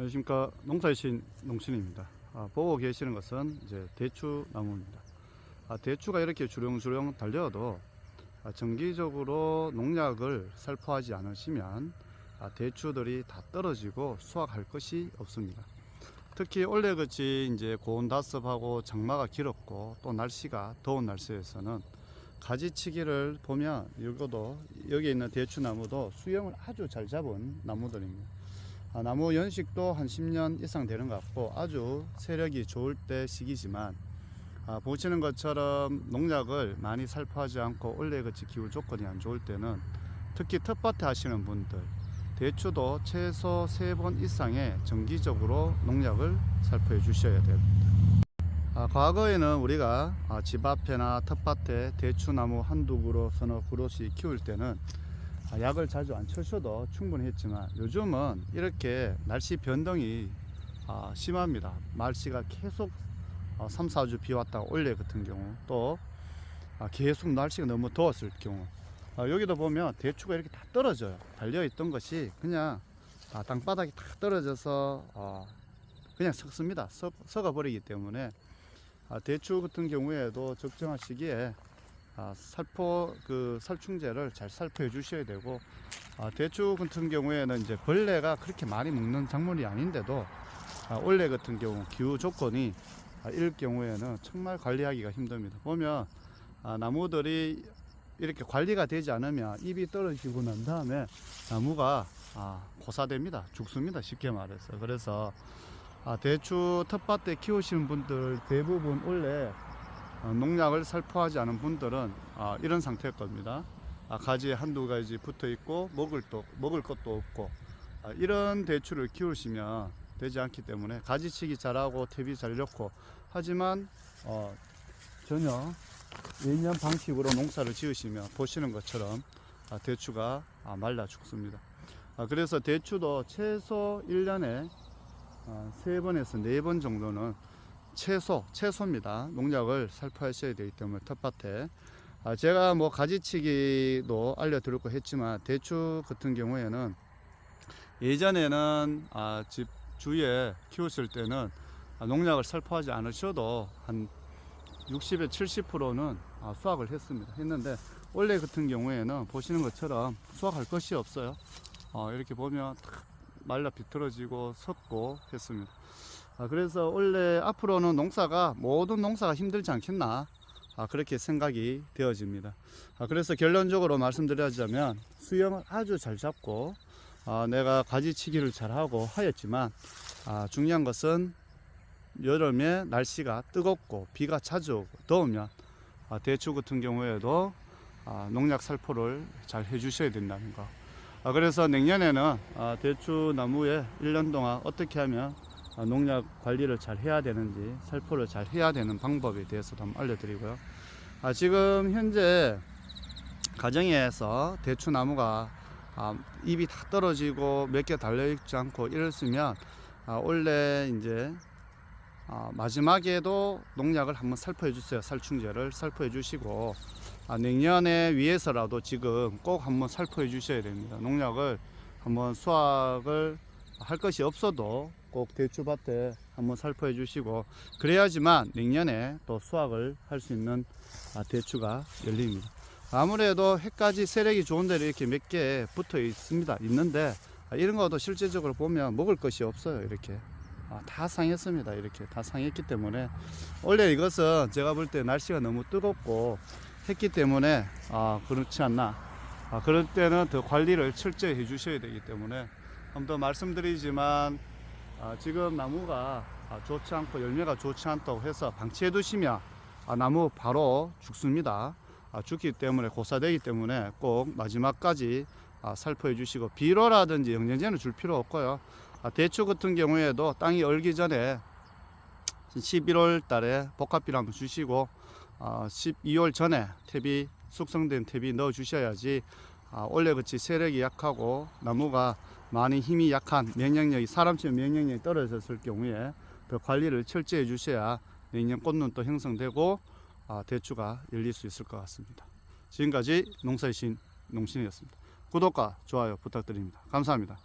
안녕하십니까. 농사의 신 농신입니다. 보고 계시는 것은 이제 대추 나무입니다. 대추가 이렇게 주렁주렁 달려도 정기적으로 농약을 살포하지 않으시면 대추들이 다 떨어지고 수확할 것이 없습니다. 특히 올해같이 이제 고온다습하고 장마가 길었고 또 날씨가 더운 날씨에서는 가지치기를 보면 이것도 여기 있는 대추나무도 수영을 아주 잘 잡은 나무들입니다. 나무 연식도 한 10년 이상 되는 것 같고 아주 세력이 좋을 때 시기지만 보시는 것처럼 농약을 많이 살포하지 않고 올해같이 기후 조건이 안 좋을 때는 특히 텃밭에 하시는 분들 대추도 최소 3번 이상의 정기적으로 농약을 살포해 주셔야 됩니다. 과거에는 우리가 집 앞에나 텃밭에 대추나무 한두 그루 서너 그루씩 키울 때는 약을 자주 안 쳐셔도 충분히 했지만 요즘은 이렇게 날씨 변동이 심합니다. 날씨가 계속 3, 4주 비 왔다가 올해 같은 경우 또 계속 날씨가 너무 더웠을 경우 여기도 보면 대추가 이렇게 다 떨어져요. 달려있던 것이 그냥 땅바닥이 다 떨어져서 그냥 썩습니다. 썩어버리기 때문에 대추 같은 경우에도 적정한 시기에 살충제를 잘 살포해 주셔야 되고 대추 같은 경우에는 이제 벌레가 그렇게 많이 먹는 작물이 아닌데도 올해 같은 경우 기후 조건이 이럴 경우에는 정말 관리하기가 힘듭니다. 보면 나무들이 이렇게 관리가 되지 않으면 잎이 떨어지고 난 다음에 나무가 고사됩니다. 죽습니다. 쉽게 말해서. 그래서 대추 텃밭에 키우시는 분들 대부분 원래 농약을 살포하지 않은 분들은 이런 상태일 겁니다. 가지에 한두 가지 붙어 있고 먹을 것도 없고 이런 대추를 키우시면 되지 않기 때문에 가지치기 잘하고 퇴비 잘 넣고 하지만 전혀 예년 방식으로 농사를 지으시면 보시는 것처럼 대추가 말라 죽습니다. 그래서 대추도 최소 1년에 3번에서 4번 정도는 최소입니다. 농약을 살포하셔야 되기 때문에 텃밭에 제가 뭐 가지치기도 알려드렸고 했지만 대추 같은 경우에는 예전에는 집 주위에 키웠을 때는 농약을 살포하지 않으셔도 한 60에 70%는 수확을 했는데 올해 같은 경우에는 보시는 것처럼 수확할 것이 없어요. 이렇게 보면 말라 비틀어지고 섰고 했습니다. 그래서 원래 앞으로는 모든 농사가 힘들지 않겠나 그렇게 생각이 되어집니다. 그래서 결론적으로 말씀드리자면 수영을 아주 잘 잡고 내가 가지치기를 잘하고 하였지만 중요한 것은 여름에 날씨가 뜨겁고 비가 자주 오고 더우면 대추 같은 경우에도 농약 살포를 잘 해주셔야 된다는 거. 그래서 내년에는 대추 나무에 1년 동안 어떻게 하면 농약 관리를 잘 해야 되는지 살포를 잘 해야 되는 방법에 대해서도 한번 알려드리고요. 지금 현재 가정에서 대추 나무가 잎이 다 떨어지고 몇 개 달려있지 않고 이랬으면 원래 이제 마지막에도 농약을 한번 살포해 주세요. 살충제를 살포해 주시고 내년에 위해서라도 지금 꼭 한번 살포해 주셔야 됩니다. 농약을 한번 수확을 할 것이 없어도 꼭 대추밭에 한번 살포해 주시고 그래야지만 내년에 또 수확을 할 수 있는 대추가 열립니다. 아무래도 해까지 세력이 좋은 데로 이렇게 몇 개 붙어 있는데 이런 것도 실제적으로 보면 먹을 것이 없어요. 이렇게 다 상했습니다. 이렇게 다 상했기 때문에 원래 이것은 제가 볼 때 날씨가 너무 뜨겁고 했기 때문에 그렇지 않나. 그럴 때는 더 관리를 철저히 해 주셔야 되기 때문에 한 번 더 말씀드리지만 지금 나무가 좋지 않고 열매가 좋지 않다고 해서 방치해 두시면 나무 바로 죽습니다. 죽기 때문에 고사되기 때문에 꼭 마지막까지 살포해 주시고 비료라든지 영양제는 줄 필요 없고요. 대추 같은 경우에도 땅이 얼기 전에 11월 달에 복합비료 한번 주시고 12월 전에 숙성된 퇴비 넣어 주셔야지 올해같이 세력이 약하고 나무가 많이 힘이 약한 사람처럼 면역력이 떨어졌을 경우에 그 관리를 철저히 해 주셔야 내년 꽃눈 또 형성되고 대추가 열릴 수 있을 것 같습니다. 지금까지 농사의 신 농신이었습니다. 구독과 좋아요 부탁드립니다. 감사합니다.